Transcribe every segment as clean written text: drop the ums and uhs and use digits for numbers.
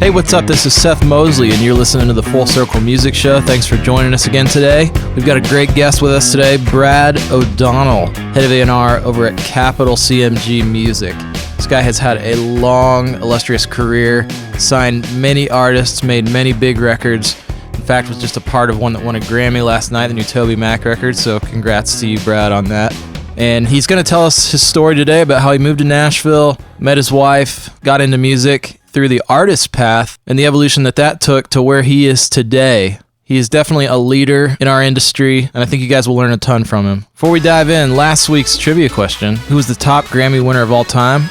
Hey, what's up? This is Seth Mosley, and you're listening to the Full Circle Music Show. Thanks for joining us again today. We've got a great guest with us today, Brad O'Donnell, head of A&R over at Capital CMG Music. This guy has had a long, illustrious career, signed many artists, made many big records. In fact, was just a part of one that won a Grammy last night, the new TobyMac record, so congrats to you, Brad, on that. And he's going to tell us his story today about how he moved to Nashville, met his wife, got into music through the artist path, and the evolution that took to where he is today. He is definitely a leader in our industry, and I think you guys will learn a ton from him. Before we dive in, last week's trivia question: who was the top Grammy winner of all time?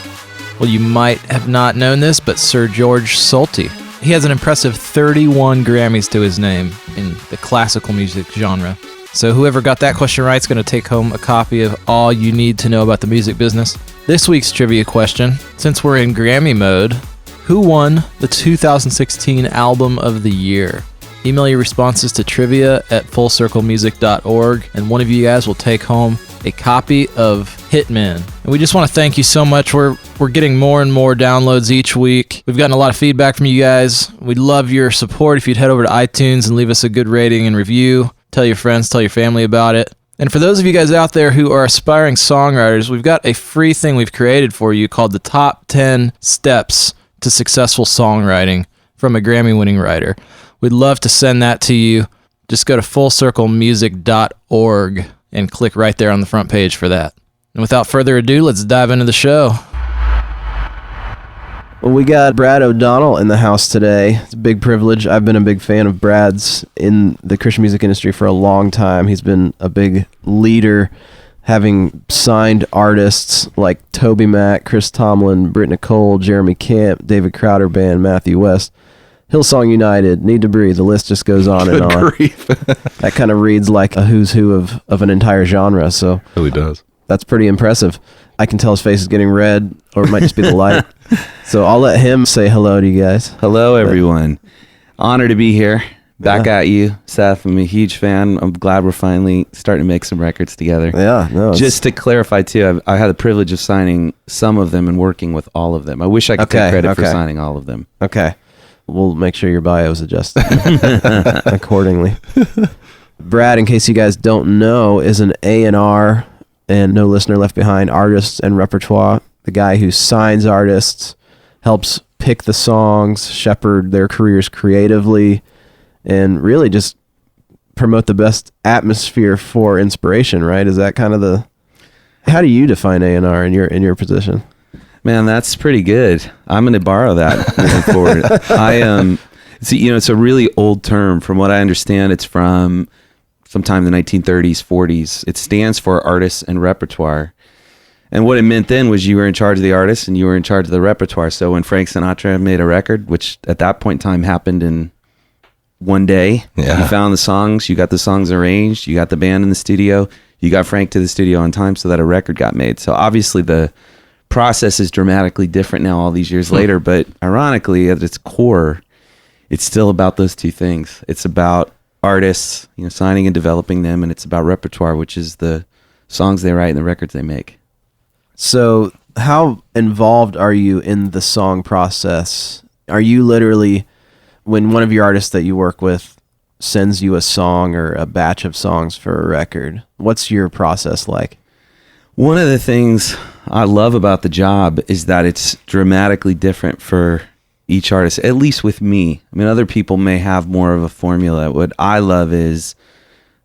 Well, you might have not known this, but Sir George Solti. He has an impressive 31 Grammys to his name in the classical music genre. So whoever got that question right is going to take home a copy of All You Need to Know About the Music Business. This week's trivia question: since we're in Grammy mode, who won the 2016 Album of the Year? Email your responses to trivia@fullcirclemusic.org, and one of you guys will take home a copy of Hitman. And we just want to thank you so much. We're getting more and more downloads each week. We've gotten a lot of feedback from you guys. We'd love your support if you'd head over to iTunes and leave us a good rating and review. Tell your friends, tell your family about it. And for those of you guys out there who are aspiring songwriters, we've got a free thing we've created for you called the Top 10 Steps to Successful Songwriting from a Grammy-winning writer. We'd love to send that to you. Just go to fullcirclemusic.org and click right there on the front page for that. And without further ado, let's dive into the show. Well, we got Brad O'Donnell in the house today. It's a big privilege. I've been a big fan of Brad's in the Christian music industry for a long time. He's been a big leader, having signed artists like TobyMac, Chris Tomlin, Britt Nicole, Jeremy Camp, David Crowder Band, Matthew West, Hillsong United, Need to Breathe. The list just goes on and on. That kind of reads like a who's who of an entire genre. So It really does. That's pretty impressive. I can tell his face is getting red, or it might just be the light. So I'll let him say hello to you guys. Hello, everyone. Honor to be here. Back at you, Seth. I'm a huge fan. I'm glad we're finally starting to make some records together. Yeah. No. Just to clarify, too, I had the privilege of signing some of them and working with all of them. I wish I could take credit for signing all of them. Okay. We'll make sure your bio is adjusted accordingly. Brad, in case you guys don't know, is an A&R and No Listener Left Behind artist and repertoire. The guy who signs artists, helps pick the songs, shepherd their careers creatively, and really just promote the best atmosphere for inspiration, right? Is that kind of the... How do you define A&R in your position? Man, that's pretty good. I'm going to borrow that moving forward. It's a really old term. From what I understand, it's from sometime in the 1930s, 40s. It stands for artists and repertoire. And what it meant then was you were in charge of the artist and you were in charge of the repertoire. So when Frank Sinatra made a record, which at that point in time happened in one day, you found the songs, you got the songs arranged, you got the band in the studio, you got Frank to the studio on time so that a record got made. So obviously the process is dramatically different now all these years later, but ironically at its core, it's still about those two things. It's about artists, signing and developing them, and it's about repertoire, which is the songs they write and the records they make. So how involved are you in the song process? Are you literally, when one of your artists that you work with sends you a song or a batch of songs for a record, what's your process like? One of the things I love about the job is that it's dramatically different for each artist, at least with me. I mean, other people may have more of a formula. What I love is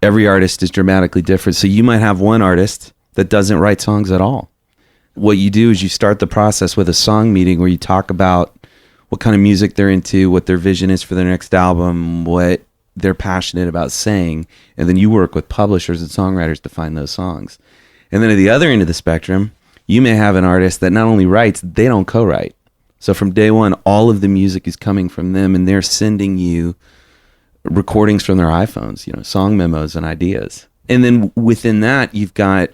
every artist is dramatically different. So you might have one artist that doesn't write songs at all. What you do is you start the process with a song meeting where you talk about what kind of music they're into, what their vision is for their next album, what they're passionate about saying, and then you work with publishers and songwriters to find those songs. And then at the other end of the spectrum, you may have an artist that not only writes, they don't co-write. So from day one, all of the music is coming from them, and they're sending you recordings from their iPhones, song memos and ideas. And then within that, you've got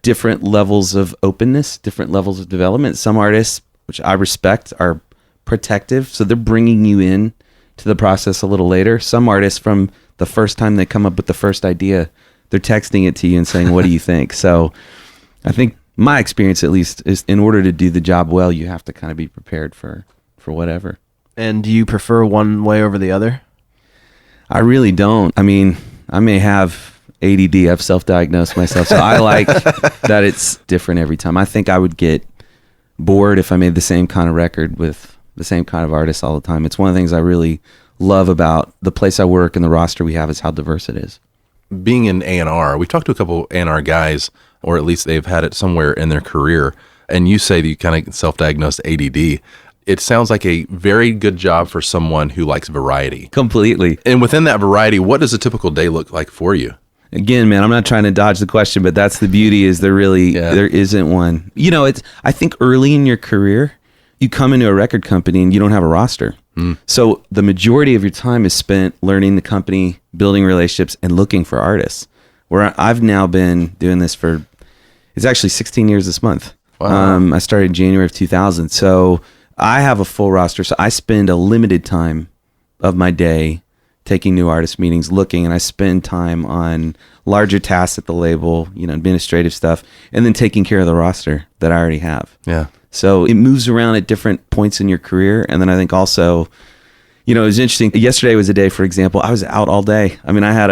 different levels of openness, different levels of development. Some artists, which I respect, are protective, so they're bringing you in to the process a little later. Some artists, from the first time they come up with the first idea, they're texting it to you and saying, what do you think? So I think my experience, at least, is in order to do the job well, you have to kind of be prepared for whatever. And do you prefer one way over the other? I really don't. I mean, I may have ADD. I've self-diagnosed myself. So I like that it's different every time. I think I would get bored if I made the same kind of record with the same kind of artists all the time. It's one of the things I really love about the place I work and the roster we have is how diverse it is. Being in A&R, we've talked to a couple A&R guys, or at least they've had it somewhere in their career, and you say that you kind of self-diagnosed ADD. It sounds like a very good job for someone who likes variety. Completely. And within that variety, what does a typical day look like for you? Again, man, I'm not trying to dodge the question, but that's the beauty is there isn't one. You know, I think early in your career, you come into a record company and you don't have a roster. So the majority of your time is spent learning the company, building relationships, and looking for artists. Where I've now been doing this for, it's actually 16 years this month. Wow. I started in January of 2000. So I have a full roster. So I spend a limited time of my day taking new artist meetings, looking, and I spend time on larger tasks at the label, you know, administrative stuff, and then taking care of the roster that I already have. Yeah. So it moves around at different points in your career. And then I think also, you know, it was interesting. Yesterday was a day, for example, I was out all day. I mean, I had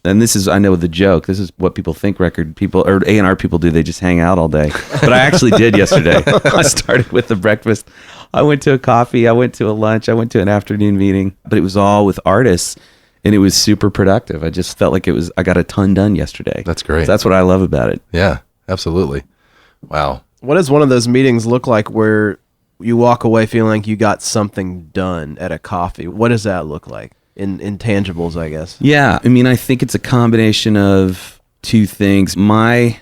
and this is, I know the joke, this is what people think record people or A&R people do. They just hang out all day. But I actually did yesterday. I started with the breakfast. I went to a coffee. I went to a lunch. I went to an afternoon meeting. But it was all with artists. And it was super productive. I just felt like I got a ton done yesterday. That's great. So that's what I love about it. Yeah, absolutely. Wow. What does one of those meetings look like where you walk away feeling like you got something done at a coffee? What does that look like in intangibles, I guess? Yeah. I mean, I think it's a combination of two things. My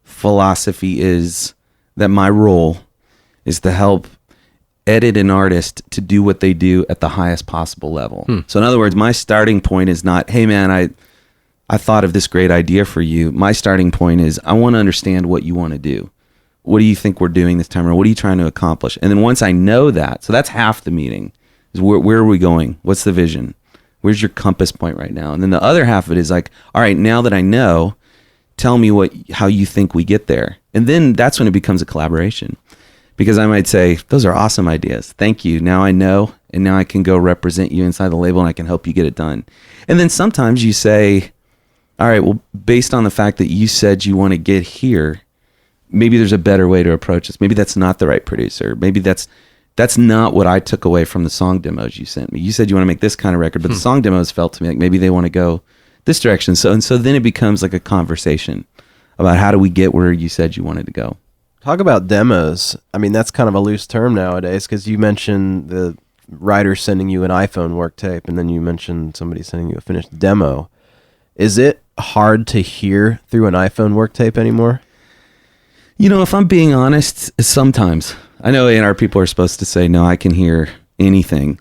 philosophy is that my role is to help edit an artist to do what they do at the highest possible level. So in other words, my starting point is not, hey man, I thought of this great idea for you. My starting point is I want to understand what you want to do. What do you think we're doing this time around? What are you trying to accomplish? And then once I know that, so that's half the meeting, is where are we going? What's the vision? Where's your compass point right now? And then the other half of it is like, all right, now that I know, tell me how you think we get there. And then that's when it becomes a collaboration. Because I might say, those are awesome ideas. Thank you. Now I know, and now I can go represent you inside the label and I can help you get it done. And then sometimes you say, all right, well, based on the fact that you said you want to get here, maybe there's a better way to approach this. Maybe that's not the right producer. Maybe that's not what I took away from the song demos you sent me. You said you want to make this kind of record, but the song demos felt to me like maybe they want to go this direction. So then it becomes like a conversation about how do we get where you said you wanted to go. Talk about demos. I mean, that's kind of a loose term nowadays because you mentioned the writer sending you an iPhone work tape, and then you mentioned somebody sending you a finished demo. Is it hard to hear through an iPhone work tape anymore? You know, if I'm being honest, sometimes. I know A&R people are supposed to say, no, I can hear anything.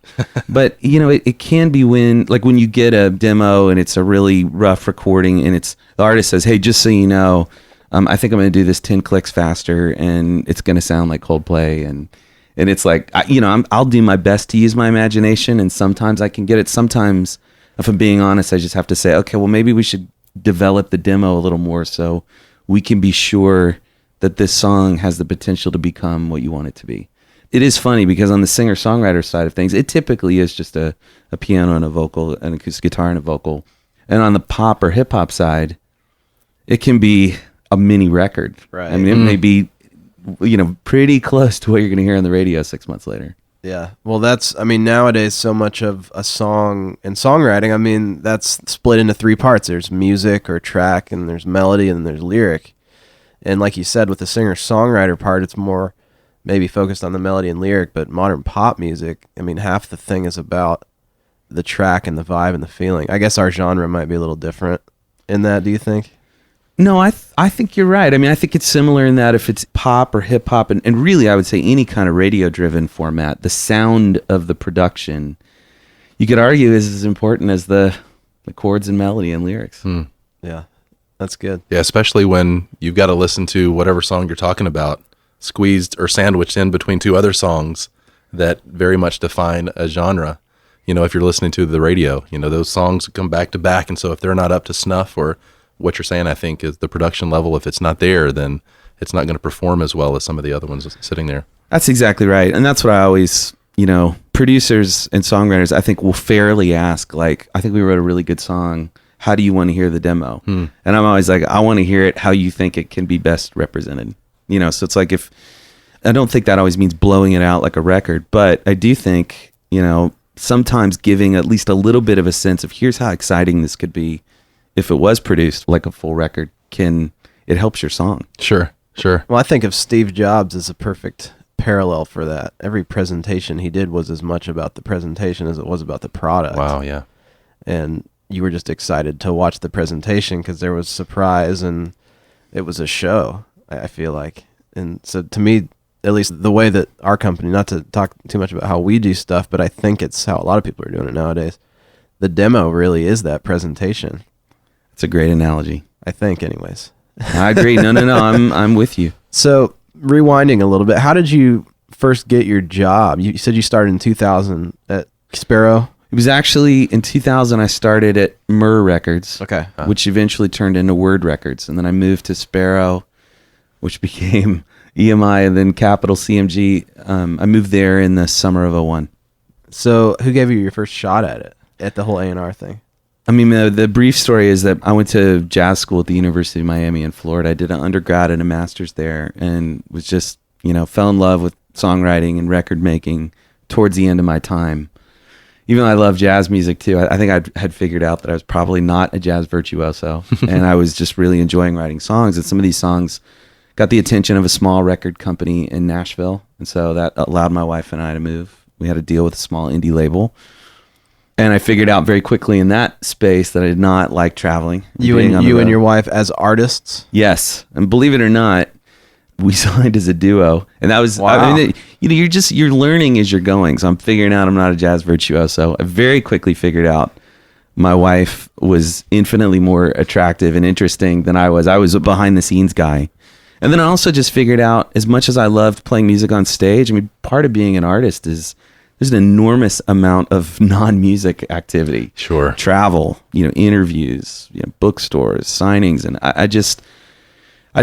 But, you know, it can be when you get a demo and it's a really rough recording and the artist says, hey, just so you know, I think I'm going to do this 10 clicks faster and it's going to sound like Coldplay. And it's like, I'll do my best to use my imagination, and sometimes I can get it. Sometimes, if I'm being honest, I just have to say, okay, well, maybe we should develop the demo a little more so we can be sure that this song has the potential to become what you want it to be. It is funny because on the singer-songwriter side of things, it typically is just a piano and a vocal, an acoustic guitar and a vocal. And on the pop or hip-hop side, it can be a mini record. Right. I mean, it may be, pretty close to what you're going to hear on the radio 6 months later. Yeah. Well, nowadays so much of a song and songwriting, that's split into three parts. There's music or track, and there's melody, and then there's lyric. And like you said, with the singer-songwriter part, it's more maybe focused on the melody and lyric, but modern pop music, half the thing is about the track and the vibe and the feeling. I guess our genre might be a little different in that, do you think? No, I think you're right. I think it's similar in that if it's pop or hip hop, and really I would say any kind of radio-driven format, the sound of the production, you could argue is as important as the chords and melody and lyrics. Yeah, that's good. Yeah, especially when you've got to listen to whatever song you're talking about squeezed or sandwiched in between two other songs that very much define a genre. If you're listening to the radio, those songs come back to back, and so if they're not up to snuff, or what you're saying, I think, is the production level, if it's not there, then it's not going to perform as well as some of the other ones sitting there. That's exactly right. And that's what I always, producers and songwriters, I think, will fairly ask, like, I think we wrote a really good song. How do you want to hear the demo? And I'm always like, I want to hear it how you think it can be best represented. You know, so it's like, if I don't think that always means blowing it out like a record, but I do think, you know, sometimes giving at least a little bit of a sense of here's how exciting this could be if it was produced like a full record, it helps your song. Sure. Well, I think of Steve Jobs as a perfect parallel for that. Every presentation he did was as much about the presentation as it was about the product. Wow, yeah. And you were just excited to watch the presentation because there was surprise and it was a show, I feel like. And so to me, at least the way that our company, not to talk too much about how we do stuff, but I think it's how a lot of people are doing it nowadays. The demo really is that presentation. It's a great analogy. I think anyways. I agree. No. I'm with you. So rewinding a little bit, how did you first get your job? You said you started in 2000 at Sparrow. It was actually in 2000 I started at Myrrh Records, Okay. which eventually turned into Word Records. And then I moved to Sparrow, which became EMI and then Capital CMG. I moved there in the summer of 01. So who gave you your first shot at the whole A&R thing? I mean, the brief story is that I went to jazz school at the University of Miami in Florida. I did an undergrad and a master's there and was just, you know, fell in love with songwriting and record making towards the end of my time. Even though I love jazz music too, I think I had figured out that I was probably not a jazz virtuoso and I was just really enjoying writing songs. And some of these songs got the attention of a small record company in Nashville. And so that allowed my wife and I to move. We had a deal with a small indie label. And I figured out very quickly in that space that I did not like traveling. You and your wife as artists? Yes. And believe it or not, we signed as a duo. And that was, wow. I mean, you know, you're learning as you're going. So I'm figuring out I'm not a jazz virtuoso. I very quickly figured out my wife was infinitely more attractive and interesting than I was. I was a behind the scenes guy. And then I also just figured out, as much as I loved playing music on stage, I mean, part of being an artist is there's an enormous amount of non-music activity. Sure. Travel, you know, interviews, you know, bookstores, signings. And I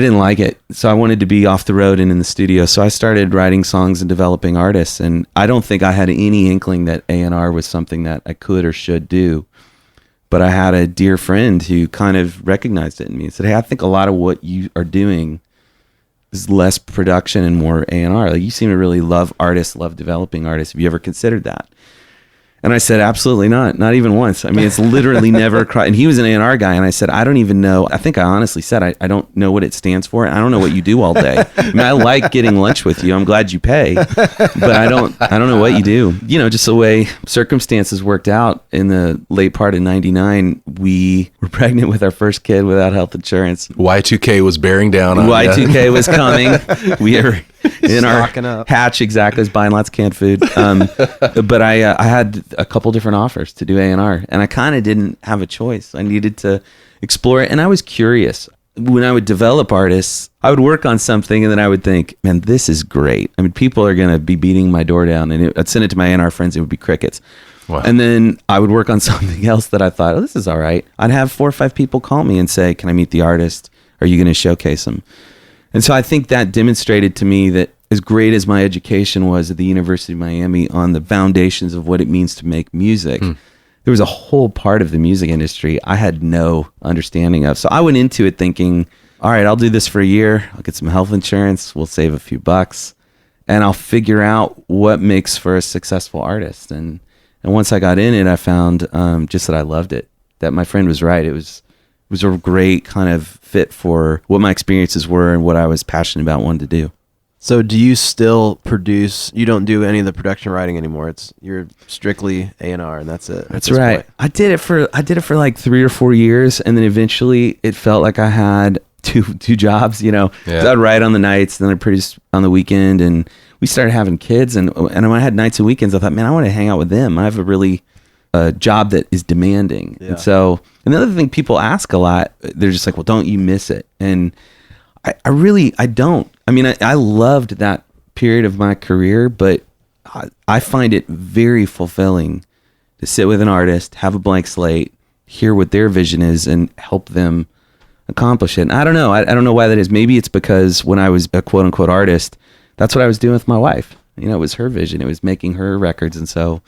didn't like it. So I wanted to be off the road and in the studio. So I started writing songs and developing artists. And I don't think I had any inkling that A&R was something that I could or should do. But I had a dear friend who kind of recognized it in me and said, hey, I think a lot of what you are doing is less production and more A&R. Like, you seem to really love artists, love developing artists. Have you ever considered that? And I said, absolutely not even once. I mean, it's literally never crossed. And he was an A&R guy. And I said, I don't even know. I think I honestly said, I don't know what it stands for. I don't know what you do all day. I mean, I like getting lunch with you. I'm glad you pay, but I don't know what you do. You know, just the way circumstances worked out in the late part of 99, we were pregnant with our first kid without health insurance. Y2K was bearing down on Y2K was coming. We are in Stocking our up. hatch, exactly. I was buying lots of canned food. But I had a couple different offers to do A&R, and I kind of didn't have a choice. I needed to explore it, and I was curious. When I would develop artists, I would work on something, and then I would think, man, this is great. I mean, people are going to be beating my door down, and I'd send it to my A&R friends. It would be crickets. Wow. And then I would work on something else that I thought, oh, this is all right. I'd have 4 or 5 people call me and say, can I meet the artist? Are you going to showcase them? And so I think that demonstrated to me that as great as my education was at the University of Miami on the foundations of what it means to make music, there was a whole part of the music industry I had no understanding of. So I went into it thinking, all right, I'll do this for a year. I'll get some health insurance. We'll save a few bucks, and I'll figure out what makes for a successful artist. And once I got in it, I found just that I loved it, that my friend was right. It was a great kind of fit for what my experiences were and what I was passionate about wanting to do. So do you still produce? You don't do any of the production writing anymore. You're strictly A&R, and that's it. That's right. I did it for like 3 or 4 years, and then eventually it felt like I had two jobs. You know, Yeah. 'Cause I'd write on the nights, then I'd produce on the weekend, and we started having kids, and when I had nights and weekends, I thought, man, I want to hang out with them. I have a job that is demanding, Yeah. and so. And the other thing people ask a lot, they're just like, well, don't you miss it? And I don't. I mean, I loved that period of my career, but I find it very fulfilling to sit with an artist, have a blank slate, hear what their vision is, and help them accomplish it. And I don't know. I don't know why that is. Maybe it's because when I was a quote unquote artist, that's what I was doing with my wife. You know, it was her vision. It was making her records. And so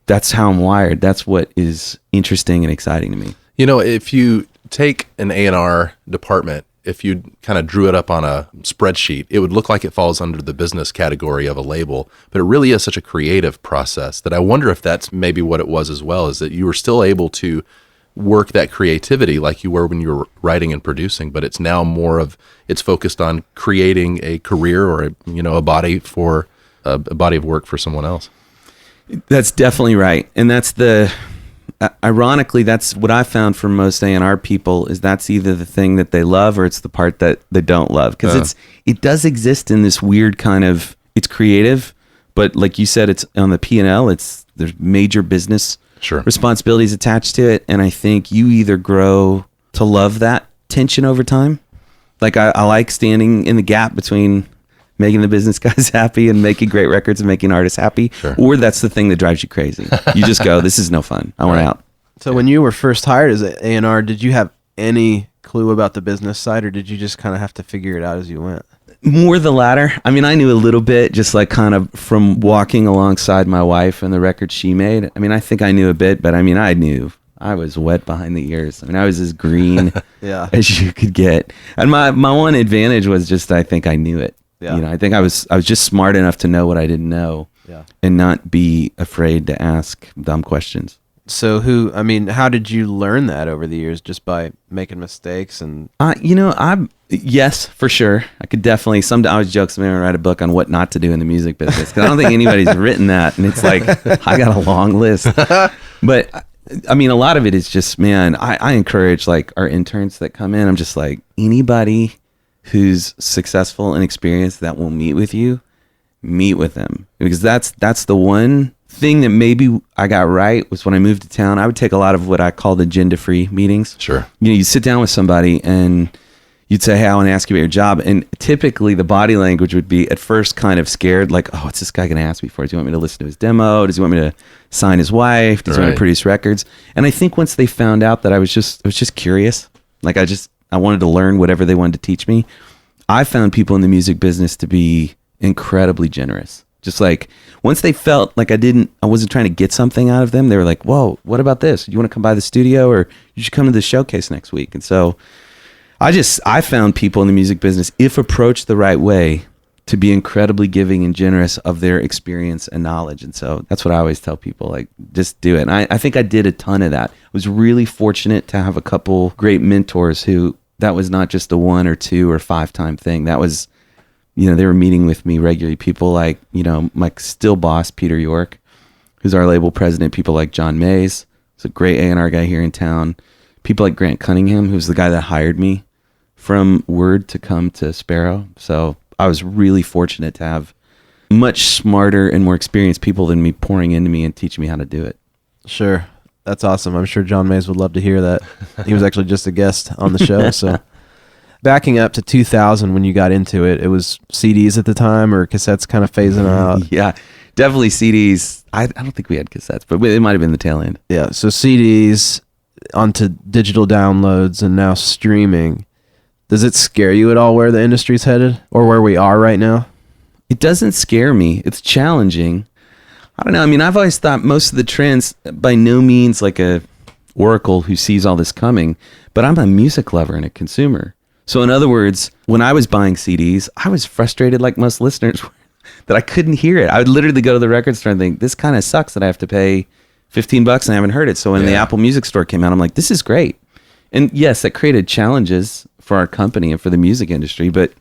that's how I'm wired. That's what is interesting and exciting to me. You know, if you take an A&R department, if you kind of drew it up on a spreadsheet, it would look like it falls under the business category of a label, but it really is such a creative process that I wonder if that's maybe what it was as well, is that you were still able to work that creativity like you were when you were writing and producing, but it's now more of, it's focused on creating a career or a body of work for someone else. That's definitely right. And that's ironically, that's what I found for most A&R people, is that's either the thing that they love or it's the part that they don't love. Because it does exist in this weird kind of, it's creative, but like you said, it's on the P&L, there's major business responsibilities attached to it. And I think you either grow to love that tension over time. Like I like standing in the gap between making the business guys happy and making great records and making artists happy. Sure. Or that's the thing that drives you crazy. You just go, this is no fun. I want out. So when you were first hired as an A&R, did you have any clue about the business side, or did you just kind of have to figure it out as you went? More the latter. I mean, I knew a little bit, just like kind of from walking alongside my wife and the records she made. I mean, I think I knew a bit, but I mean, I knew. I was wet behind the ears. I mean, I was as green as you could get. And my one advantage was just, I think I knew it. Yeah. You know, I think I was just smart enough to know what I didn't know, and not be afraid to ask dumb questions. So how did you learn that over the years? Just by making mistakes? And yes, for sure. I could definitely, I always joke, I'm going to write a book on what not to do in the music business, because I don't think anybody's written that. And it's like, I got a long list. But I mean, a lot of it is just, man, I encourage like our interns that come in. I'm just like, anybody who's successful and experienced that will meet with you, meet with them. Because that's the one thing that maybe I got right, was when I moved to town, I would take a lot of what I called agenda-free meetings. Sure. You know, you sit down with somebody and you'd say, hey, I want to ask you about your job. And typically the body language would be at first kind of scared, like, oh, what's this guy going to ask me for? Does he want me to listen to his demo? Does he want me to sign his wife? Does he want me to produce records? And I think once they found out that I was just curious, like I wanted to learn whatever they wanted to teach me, I found people in the music business to be incredibly generous. Just like once they felt like I wasn't trying to get something out of them, they were like, whoa, what about this? You want to come by the studio, or you should come to the showcase next week? And so I found people in the music business, if approached the right way, to be incredibly giving and generous of their experience and knowledge. And so that's what I always tell people, like, just do it. And I think I did a ton of that. I was really fortunate to have a couple great mentors who, that was not just a 1 or 2 or 5 time thing. That was, they were meeting with me regularly. People like, my still boss, Peter York, who's our label president. People like John Mays, who's a great A&R guy here in town. People like Grant Cunningham, who's the guy that hired me from Word to come to Sparrow. So I was really fortunate to have much smarter and more experienced people than me pouring into me and teaching me how to do it. Sure. That's awesome. I'm sure John Mays would love to hear that. He was actually just a guest on the show. So backing up to 2000, when you got into it, it was CDs at the time, or cassettes kind of phasing out? Yeah, definitely CDs. I don't think we had cassettes, but it might have been the tail end. Yeah, so CDs onto digital downloads and now streaming. Does it scare you at all where the industry's headed, or where we are right now? It doesn't scare me. It's challenging. I don't know. I mean, I've always thought most of the trends, by no means like a oracle who sees all this coming, but I'm a music lover and a consumer. So in other words, when I was buying CDs, I was frustrated like most listeners were, that I couldn't hear it. I would literally go to the record store and think, this kind of sucks that I have to pay $15 and I haven't heard it. So when the Apple Music Store came out, I'm like, this is great. And yes, that created challenges for our company and for the music industry, but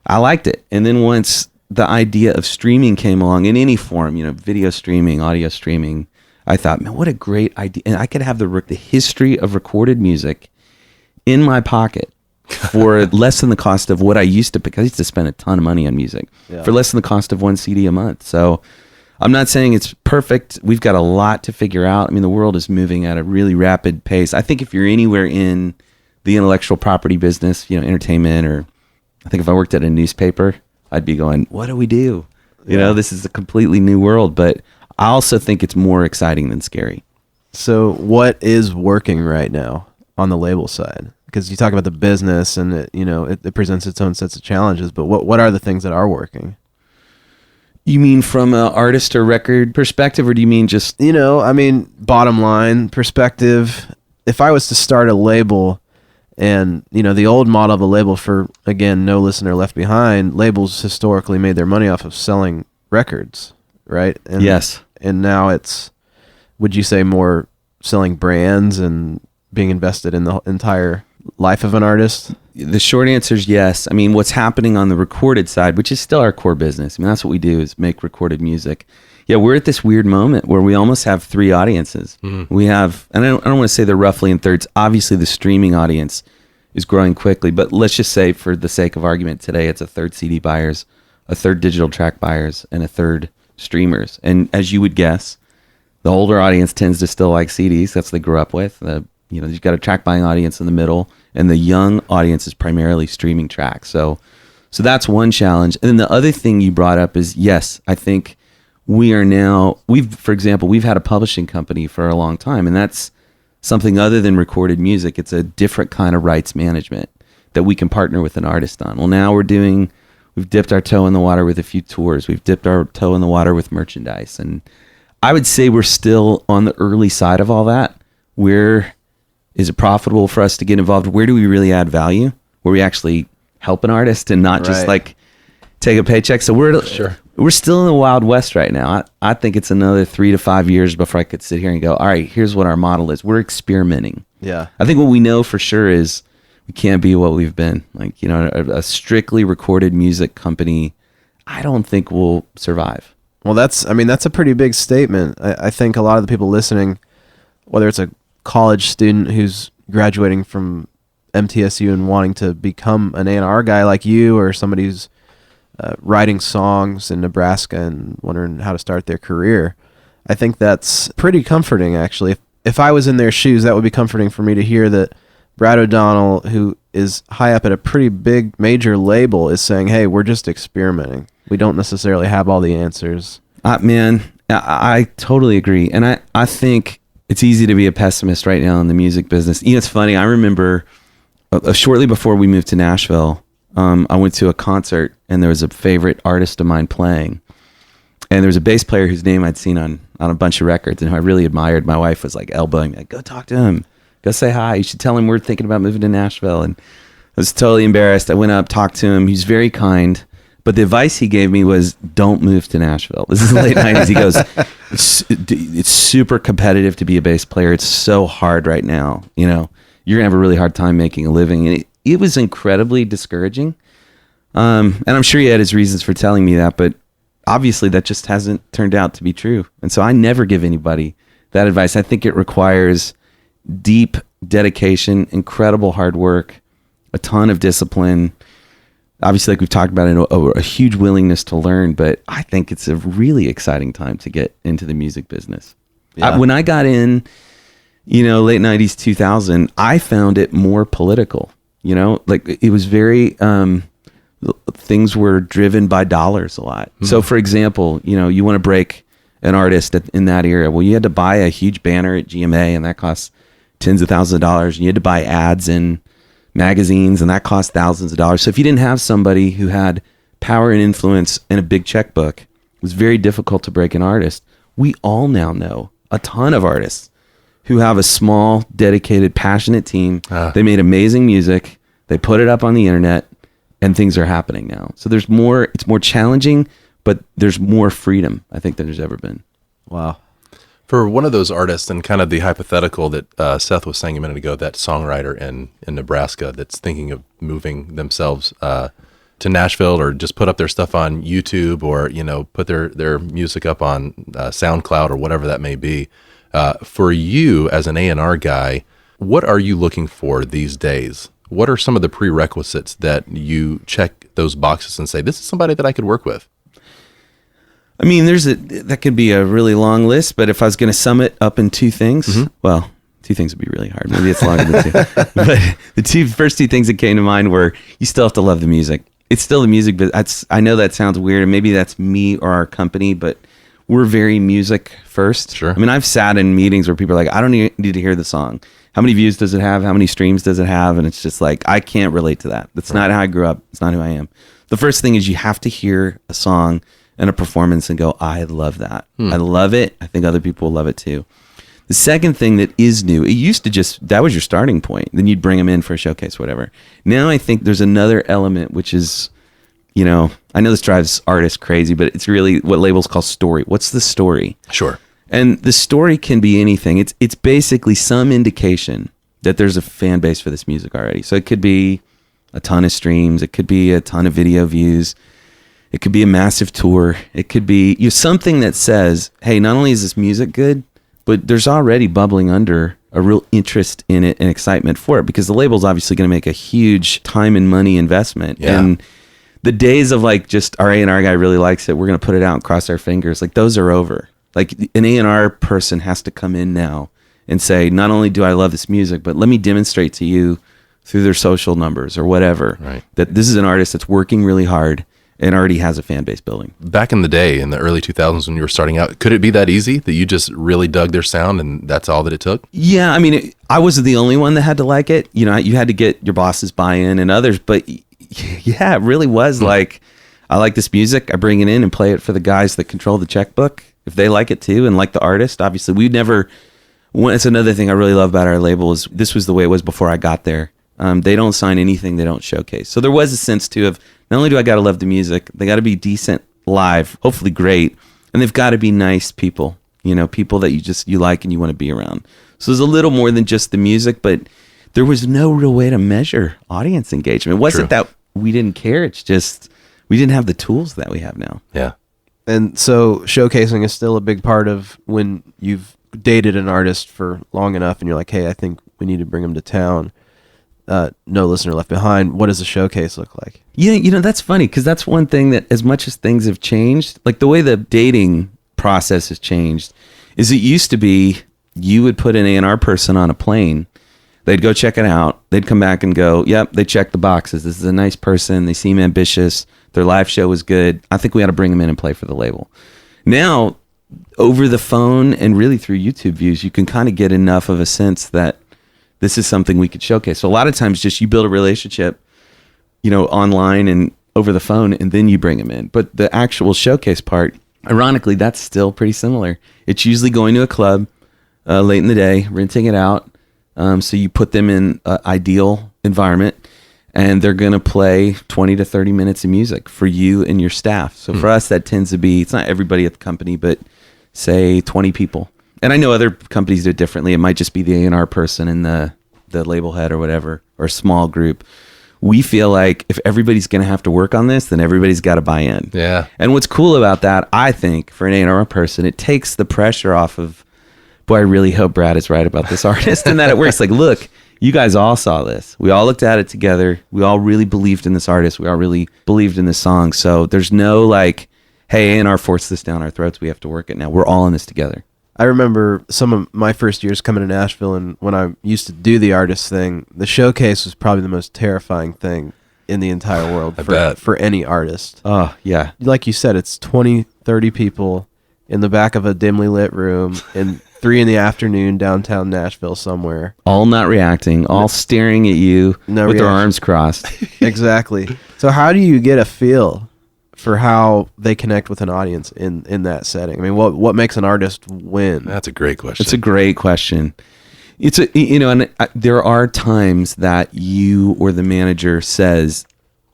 I liked it. And then once the idea of streaming came along in any form, video streaming, audio streaming, I thought, man, what a great idea. And I could have the history of recorded music in my pocket for less than the cost of what I used to, because I used to spend a ton of money on music for less than the cost of one CD a month. So I'm not saying it's perfect. We've got a lot to figure out. I mean, the world is moving at a really rapid pace. I think if you're anywhere in the intellectual property business, entertainment, or I think if I worked at a newspaper, I'd be going, what do we do? This is a completely new world, but I also think it's more exciting than scary. So what is working right now on the label side? Because you talk about the business and it presents its own sets of challenges, but what are the things that are working? You mean from an artist or record perspective, or do you mean just... I mean, bottom line perspective, if I was to start a label and, the old model of a label for, again, No Listener Left Behind, labels historically made their money off of selling records, right? And, Yes. And now it's, would you say, more selling brands and being invested in the entire life of an artist? The short answer is yes. I mean, what's happening on the recorded side, which is still our core business. I mean, that's what we do, is make recorded music. Yeah, we're at this weird moment where we almost have three audiences. We have, and I don't want to say they're roughly in thirds. Obviously, the streaming audience is growing quickly, but let's just say, for the sake of argument today, it's a third CD buyers, a third digital track buyers, and a third streamers. And as you would guess, the older audience tends to still like CDs. That's what they grew up with. You've got a track buying audience in the middle, and the young audience is primarily streaming tracks. So that's one challenge. And then the other thing you brought up is, yes, I think for example, we've had a publishing company for a long time, and that's something other than recorded music. It's a different kind of rights management that we can partner with an artist on. Well, now we've dipped our toe in the water with a few tours. We've dipped our toe in the water with merchandise. And I would say we're still on the early side of all that. Is it profitable for us to get involved? Where do we really add value? Where we actually help an artist and not just like take a paycheck. So we're still in the Wild West right now. I think it's another 3 to 5 years before I could sit here and go, all right, here's what our model is. We're experimenting. Yeah. I think what we know for sure is we can't be what we've been. Like, a strictly recorded music company, I don't think will survive. Well, that's a pretty big statement. I think a lot of the people listening, whether it's a college student who's graduating from MTSU and wanting to become an A&R guy like you, or somebody who's writing songs in Nebraska and wondering how to start their career, I think that's pretty comforting, actually. If I was in their shoes, that would be comforting for me to hear that Brad O'Donnell, who is high up at a pretty big major label, is saying, hey, we're just experimenting. We don't necessarily have all the answers. Man, I totally agree. And I think it's easy to be a pessimist right now in the music business. It's funny. I remember shortly before we moved to Nashville, I went to a concert, and there was a favorite artist of mine playing. And there was a bass player whose name I'd seen on a bunch of records and who I really admired. My wife was like elbowing me, like, go talk to him. Go say hi. You should tell him we're thinking about moving to Nashville. And I was totally embarrassed. I went up, talked to him. He's very kind. But the advice he gave me was, don't move to Nashville. This is the late 90s. He goes, it's super competitive to be a bass player. It's so hard right now. You're going to have a really hard time making a living. And it was incredibly discouraging. And I'm sure he had his reasons for telling me that, but obviously that just hasn't turned out to be true. And so I never give anybody that advice. I think it requires deep dedication, incredible hard work, a ton of discipline. Obviously, like we've talked about, a huge willingness to learn, but I think it's a really exciting time to get into the music business. Yeah. When I got in, late 90s, 2000, I found it more political, like it was very, things were driven by dollars a lot. Mm-hmm. So for example, you want to break an artist in that era. Well, you had to buy a huge banner at GMA, and that costs tens of thousands of dollars. You had to buy ads in magazines, and that cost thousands of dollars. So if you didn't have somebody who had power and influence and a big checkbook, it was very difficult to break an artist. We all now know a ton of artists who have a small, dedicated, passionate team. They made amazing music. They put it up on the internet, and things are happening now. So it's more challenging, but there's more freedom, I think, than there's ever been. Wow. For one of those artists, and kind of the hypothetical that Seth was saying a minute ago, that songwriter in Nebraska that's thinking of moving themselves to Nashville, or just put up their stuff on YouTube, or put their music up on SoundCloud or whatever that may be. For you as an A&R guy, what are you looking for these days? What are some of the prerequisites that you check those boxes and say, this is somebody that I could work with? I mean, that could be a really long list, but if I was going to sum it up in two things, well, two things would be really hard. Maybe it's longer than two. But the first two things that came to mind were, you still have to love the music. It's still the music, but I know that sounds weird, and maybe that's me or our company, but we're very music first. Sure. I mean, I've sat in meetings where people are like, I don't need to hear the song. How many views does it have? How many streams does it have? And it's just like, I can't relate to that. That's not how I grew up. It's not who I am. The first thing is you have to hear a song and a performance and go, I love that. I love it. I think other people will love it too. The second thing that is new, it used to just, that was your starting point. Then you'd bring them in for a showcase, whatever. Now I think there's another element, which is, you know, I know this drives artists crazy, but it's really what labels call story. What's the story? Sure. And the story can be anything. It's basically some indication that there's a fan base for this music already. So it could be a ton of streams. It could be a ton of video views. It could be a massive tour. It could be something that says, hey, not only is this music good, but there's already bubbling under a real interest in it and excitement for it, because the label's obviously going to make a huge time and money investment. Yeah. And the days of like just our A&R guy really likes it, we're going to put it out and cross our fingers, like those are over. Like an A&R person has to come in now and say, not only do I love this music, but let me demonstrate to you through their social numbers or whatever, right, that this is an artist that's working really hard and already has a fan base building. Back in the day, in the early 2000s when you were starting out, could it be that easy that you just really dug their sound and that's all that it took? Yeah, I mean, I wasn't the only one that had to like it. You know, you had to get your boss's buy-in and others, but yeah, it really was like, I like this music, I bring it in and play it for the guys that control the checkbook. If they like it too and like the artist, obviously it's another thing I really love about our label is this was the way it was before I got there. They don't sign anything they don't showcase. So there was a sense too of, not only do I got to love the music, they got to be decent live, hopefully great, and they've got to be nice people, you know, people that you like and you want to be around. So there's a little more than just the music, but there was no real way to measure audience engagement. It wasn't that we didn't care, it's just we didn't have the tools that we have now. Yeah. And so showcasing is still a big part of when you've dated an artist for long enough and you're like, hey, I think we need to bring him to town. No Listener Left Behind. What does a showcase look like? Yeah, you know, that's funny because that's one thing that as much as things have changed, like the way the dating process has changed is it used to be you would put an A&R person on a plane. They'd go check it out. They'd come back and go, yep, they checked the boxes. This is a nice person. They seem ambitious. Their live show was good. I think we ought to bring them in and play for the label. Now, over the phone and really through YouTube views, you can kind of get enough of a sense that this is something we could showcase. So a lot of times just you build a relationship, you know, online and over the phone, and then you bring them in. But the actual showcase part, ironically, that's still pretty similar. It's usually going to a club late in the day, renting it out. So you put them in an ideal environment, and they're going to play 20 to 30 minutes of music for you and your staff. So for us, that tends to be, it's not everybody at the company, but say 20 people. And I know other companies do it differently. It might just be the A&R person and the label head or whatever, or a small group. We feel like if everybody's going to have to work on this, then everybody's got to buy in. Yeah. And what's cool about that, I think, for an A&R person, it takes the pressure off of, boy, I really hope Brad is right about this artist and that it works. Like, look, you guys all saw this. We all looked at it together. We all really believed in this artist. We all really believed in this song. So there's no like, hey, A&R forced this down our throats. We have to work it now. We're all in this together. I remember some of my first years coming to Nashville, and when I used to do the artist thing, the showcase was probably the most terrifying thing in the entire world for any artist. Oh, yeah. Like you said, it's 20, 30 people in the back of a dimly lit room in 3 PM downtown Nashville somewhere. All not reacting, all staring at you with their arms crossed. Exactly. So how do you get a feel for how they connect with an audience in that setting? I mean, what makes an artist win? That's a great question. It's a great question. It's there are times that you or the manager says,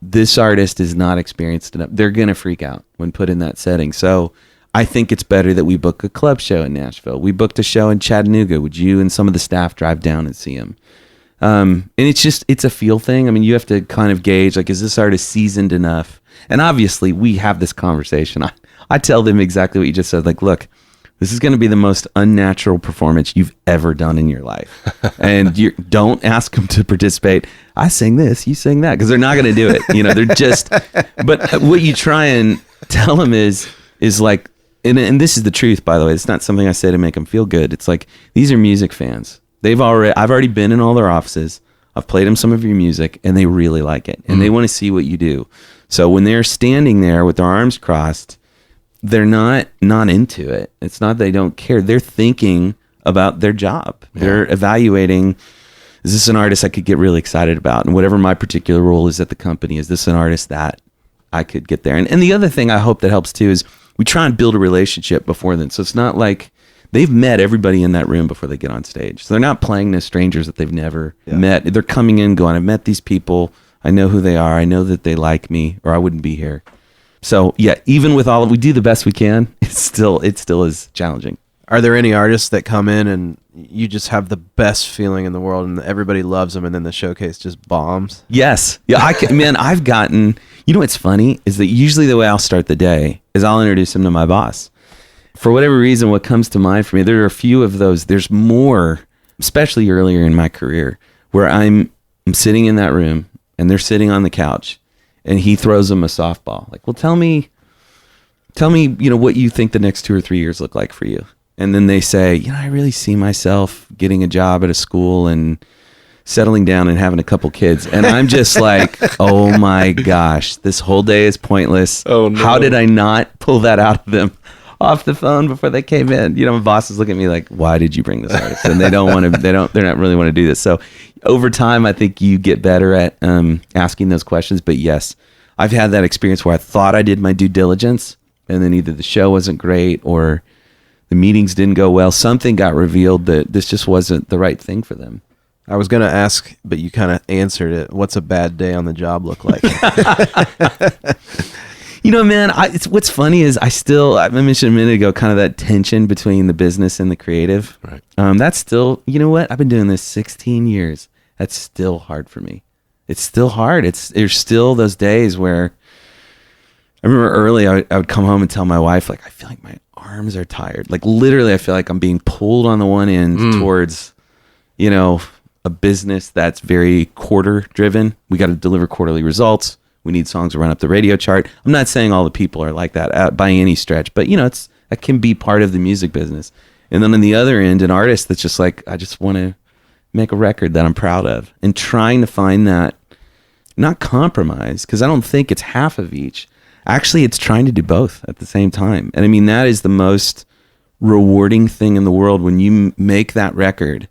this artist is not experienced enough. They're going to freak out when put in that setting. So I think it's better that we book a club show in Nashville. We booked a show in Chattanooga. Would you and some of the staff drive down and see him? And it's a feel thing. I mean, you have to kind of gauge, like, is this artist seasoned enough? And obviously we have this conversation. I tell them exactly what you just said. Like, look, this is going to be the most unnatural performance you've ever done in your life. And you don't ask them to participate. I sing this, you sing that, because they're not going to do it. You know, they're just, but what you try and tell them is like, and this is the truth, by the way. It's not something I say to make them feel good. It's like, these are music fans. I've already been in all their offices. I've played them some of your music, and they really like it. And they want to see what you do. So when they're standing there with their arms crossed, they're not into it. It's not they don't care. They're thinking about their job. Yeah. They're evaluating, is this an artist I could get really excited about? And whatever my particular role is at the company, is this an artist that I could get there. And the other thing I hope that helps too is we try and build a relationship before then. So it's not like they've met everybody in that room before they get on stage. So they're not playing to strangers that they've never met. They're coming in going, I've met these people. I know who they are. I know that they like me, or I wouldn't be here. So yeah, even with all of, we do the best we can. It still is challenging. Are there any artists that come in and you just have the best feeling in the world and everybody loves them and then the showcase just bombs? Yes. Yeah, I've gotten, you know what's funny is that usually the way I'll start the day is I'll introduce them to my boss. For whatever reason, what comes to mind for me, there are a few of those. There's more, especially earlier in my career, where I'm sitting in that room and they're sitting on the couch and he throws them a softball. Like, well, tell me, what you think the next 2 or 3 years look like for you. And then they say, I really see myself getting a job at a school and settling down and having a couple kids. And I'm just like, oh my gosh, this whole day is pointless. Oh no. How did I not pull that out of them off the phone before they came in? My bosses look at me like, why did you bring this artist? And they're not really want to do this. So over time, I think you get better at asking those questions. But yes, I've had that experience where I thought I did my due diligence and then either the show wasn't great or the meetings didn't go well. Something got revealed that this just wasn't the right thing for them. I was going to ask, but you kind of answered it. What's a bad day on the job look like? Man, what's funny is I mentioned a minute ago, kind of that tension between the business and the creative. Right. That's still, you know what? I've been doing this 16 years. That's still hard for me. It's still hard. There's still those days where I remember early I would come home and tell my wife, like, I feel like my arms are tired. Like literally, I feel like I'm being pulled on the one end towards, a business that's very quarter driven. We got to deliver quarterly results. We need songs to run up the radio chart. I'm not saying all the people are like that by any stretch, but that can be part of the music business. And then on the other end, an artist that's just like, I just want to make a record that I'm proud of, and trying to find that, not compromise, because I don't think it's half of each. Actually, it's trying to do both at the same time. And I mean, that is the most rewarding thing in the world when you make that record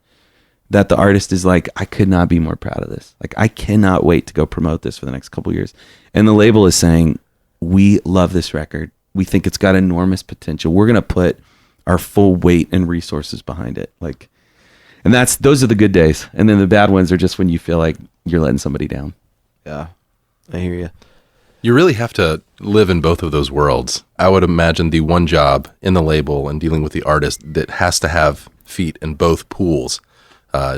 that the artist is like, I could not be more proud of this. Like, I cannot wait to go promote this for the next couple of years. And the label is saying, we love this record. We think it's got enormous potential. We're going to put our full weight and resources behind it. Like, and those are the good days. And then the bad ones are just when you feel like you're letting somebody down. Yeah, I hear you. You really have to live in both of those worlds. I would imagine the one job in the label and dealing with the artist that has to have feet in both pools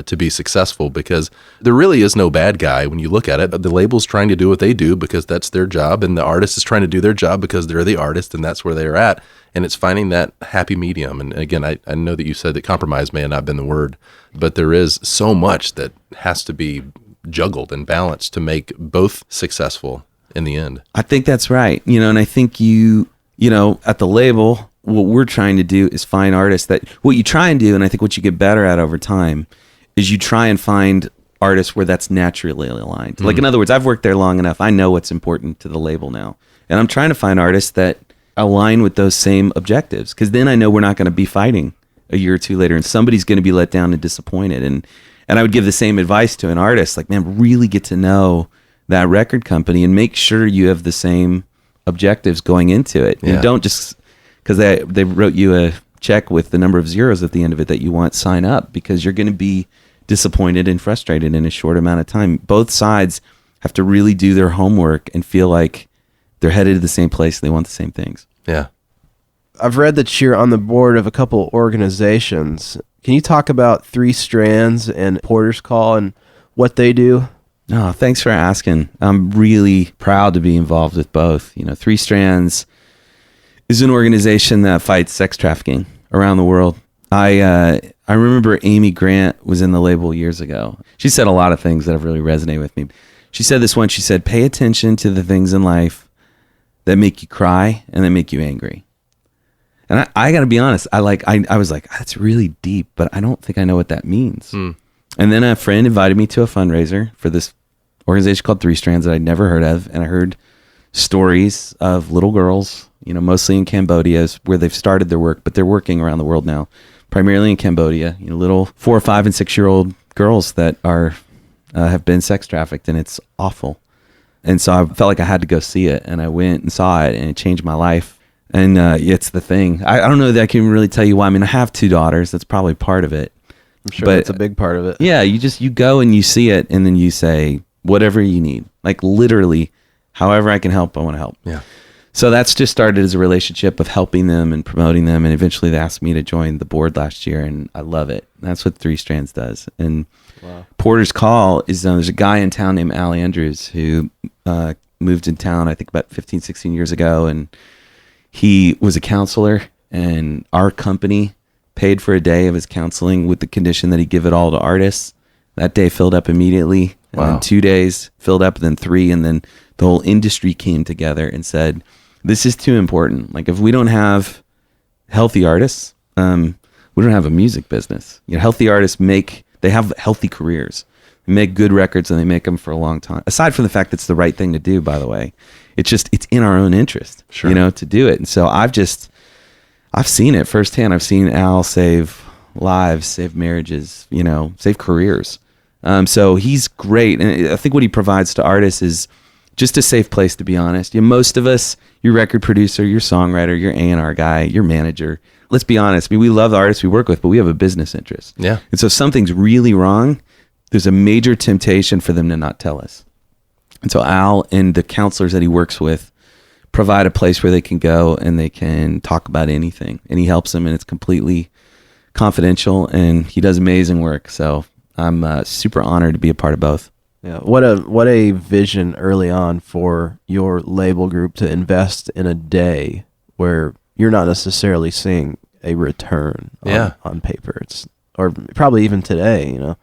to be successful, because there really is no bad guy when you look at it. The label's trying to do what they do because that's their job, and the artist is trying to do their job because they're the artist and that's where they're at. And it's finding that happy medium. And again, I know that you said that compromise may have not been the word, but there is so much that has to be juggled and balanced to make both successful in the end. I think that's right. And I think you at the label, what we're trying to do is find artists that, what you try and do, and I think what you get better at over time, is you try and find artists where that's naturally aligned. Mm-hmm. Like, in other words, I've worked there long enough. I know what's important to the label now. And I'm trying to find artists that align with those same objectives, because then I know we're not going to be fighting a year or two later and somebody's going to be let down and disappointed. And I would give the same advice to an artist, like, man, really get to know that record company and make sure you have the same objectives going into it. Yeah. And don't just because they wrote you a check with the number of zeros at the end of it that you want, sign up, because you're going to be disappointed and frustrated in a short amount of time. Both sides have to really do their homework and feel like they're headed to the same place and they want the same things. Yeah. I've read that you're on the board of a couple organizations. Can you talk about Three Strands and Porter's Call and what they do? No, thanks for asking. I'm really proud to be involved with both. Three Strands is an organization that fights sex trafficking around the world. I remember Amy Grant was in the label years ago. She said a lot of things that have really resonated with me. She said this one, she said, pay attention to the things in life that make you cry and that make you angry. And I got to be honest, I was like, that's really deep, but I don't think I know what that means. And then a friend invited me to a fundraiser for this organization called Three Strands that I'd never heard of. And I heard stories of little girls, mostly in Cambodia, where they've started their work, but they're working around the world now, primarily in Cambodia, little 4, 5, and 6 year old girls that are have been sex trafficked, and it's awful. And so I felt like I had to go see it, and I went and saw it, and it changed my life. And it's the thing. I don't know that I can really tell you why. I mean, I have 2 daughters. That's probably part of it. I'm sure But that's a big part of it. yeah, you go and you see it, and then you say whatever you need, like literally, however I can help, I want to help. Yeah. So that's just started as a relationship of helping them and promoting them, and eventually they asked me to join the board last year, and I love it. That's what Three Strands does. And Porter's Call is there's a guy in town named Allie Andrews who moved in town I think about 15, 16 years ago, and he was a counselor, and our company paid for a day of his counseling with the condition that he give it all to artists. That day filled up immediately. And then 2 days filled up, then 3, and then the whole industry came together and said, this is too important. Like, if we don't have healthy artists, we don't have a music business. You know, healthy artists they have healthy careers. They make good records, and they make them for a long time. Aside from the fact that it's the right thing to do, by the way, it's in our own interest, Sure. you know, to do it. And so I've seen it firsthand. I've seen Al save lives, save marriages, you know, save careers. So he's great. And I think what he provides to artists is just a safe place, to be honest. You know, most of us, your record producer, your songwriter, your A&R guy, your manager, let's be honest. I mean, we love the artists we work with, but we have a business interest. Yeah. And so if something's really wrong, there's a major temptation for them to not tell us. And so Al and the counselors that he works with provide a place where they can go and they can talk about anything. And he helps them, and it's completely confidential, and he does amazing work. So I'm super honored to be a part of both. Yeah, what a vision early on for your label group to invest in a day where you're not necessarily seeing a return on paper. Or probably even today, you know,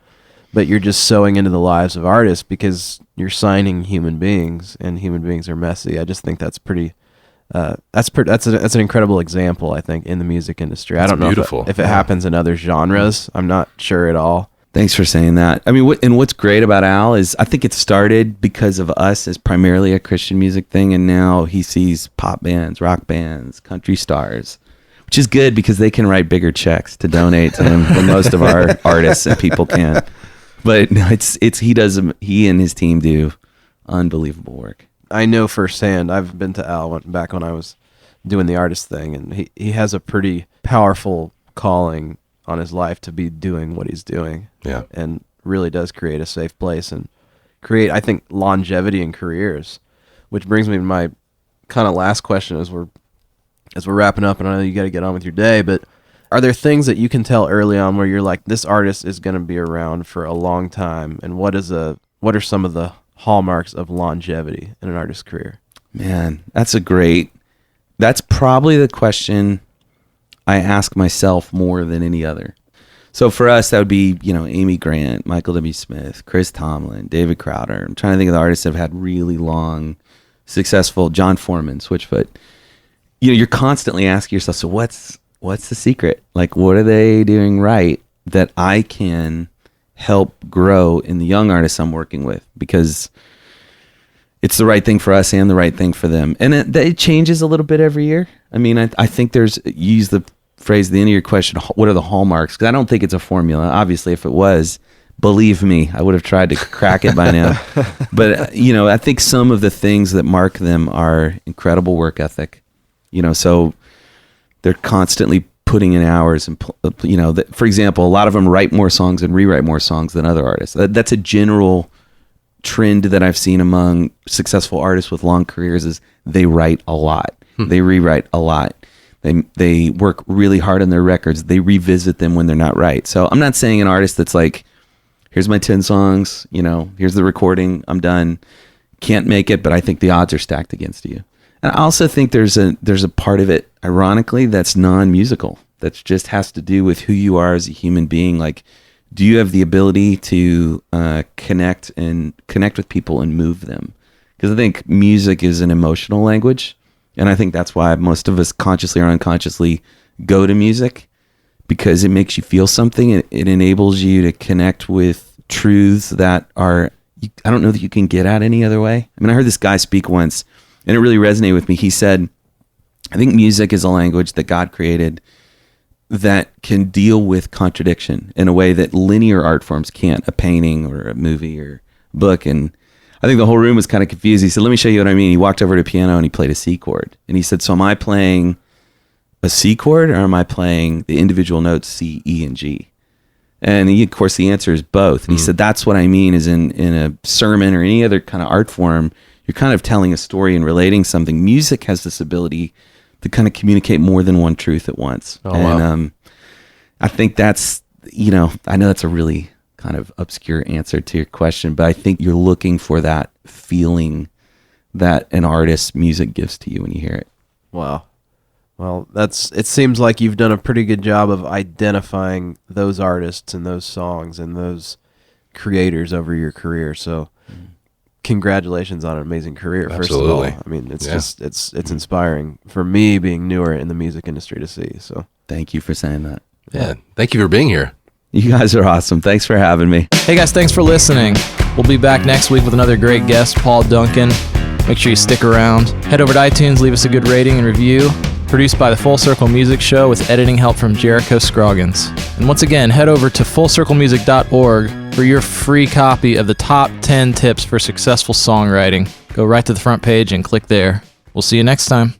but you're just sowing into the lives of artists because you're signing human beings, and human beings are messy. I just think that's pretty. That's an incredible example, I think, in the music industry. I don't know if it happens in other genres. I'm not sure at all. Thanks for saying that. I mean, what's great about Al is I think it started because of us as primarily a Christian music thing, and now he sees pop bands, rock bands, country stars, which is good because they can write bigger checks to donate to him than most of our artists and people can. But no, he and his team do unbelievable work. I know firsthand. I've been to Al back when I was doing the artist thing, and he has a pretty powerful calling on his life to be doing what he's doing. Yeah. And really does create a safe place and create, I think, longevity in careers, which brings me to my kind of last question as we're wrapping up, and I know you got to get on with your day, but are there things that you can tell early on where you're like, this artist is going to be around for a long time, and what are some of the hallmarks of longevity in an artist's career? Man, that's probably the question I ask myself more than any other. So for us, that would be, you know, Amy Grant, Michael W. Smith, Chris Tomlin, David Crowder. I'm trying to think of the artists that have had really long, successful, John Foreman, Switchfoot. You know, you're constantly asking yourself, so what's the secret? Like, what are they doing right that I can help grow in the young artists I'm working with? Because it's the right thing for us and the right thing for them. And it changes a little bit every year. I mean, I think you use the phrase at the end of your question, what are the hallmarks? Because I don't think it's a formula. Obviously, if it was, believe me, I would have tried to crack it by now. But, you know, I think some of the things that mark them are incredible work ethic. You know, so they're constantly putting in hours and, you know, for example, a lot of them write more songs and rewrite more songs than other artists. That's a general trend that I've seen among successful artists with long careers is they write a lot. They rewrite a lot. They work really hard on their records. They revisit them when they're not right. So I'm not saying an artist that's like, here's my 10 songs, you know, here's the recording, I'm done. Can't make it, but I think the odds are stacked against you. And I also think there's a part of it, ironically, that's non-musical. That just has to do with who you are as a human being. Like, do you have the ability to connect with people and move them? Because I think music is an emotional language. And I think that's why most of us consciously or unconsciously go to music, because it makes you feel something. It enables you to connect with truths that I don't know that you can get at any other way. I mean, I heard this guy speak once, and it really resonated with me. He said, I think music is a language that God created that can deal with contradiction in a way that linear art forms can't, a painting or a movie or book. And I think the whole room was kind of confused. He said, let me show you what I mean. He walked over to the piano and he played a C chord. And he said, so am I playing a C chord or am I playing the individual notes C, E, and G? And of course, the answer is both. And he said, that's what I mean is in a sermon or any other kind of art form, you're kind of telling a story and relating something. Music has this ability to kind of communicate more than one truth at once. Oh, and I think that's, I know that's a really kind of obscure answer to your question, but I think you're looking for that feeling that an artist's music gives to you when you hear it. Wow. Well, it seems like you've done a pretty good job of identifying those artists and those songs and those creators over your career. So congratulations on an amazing career, first of all. I mean, it's just, it's inspiring for me being newer in the music industry to see. So Thank you for saying that. Yeah. Thank you for being here. You guys are awesome. Thanks for having me. Hey guys, thanks for listening. We'll be back next week with another great guest, Paul Duncan. Make sure you stick around. Head over to iTunes, leave us a good rating and review. Produced by the Full Circle Music Show with editing help from Jericho Scroggins. And once again, head over to fullcirclemusic.org for your free copy of the top 10 tips for successful songwriting. Go right to the front page and click there. We'll see you next time.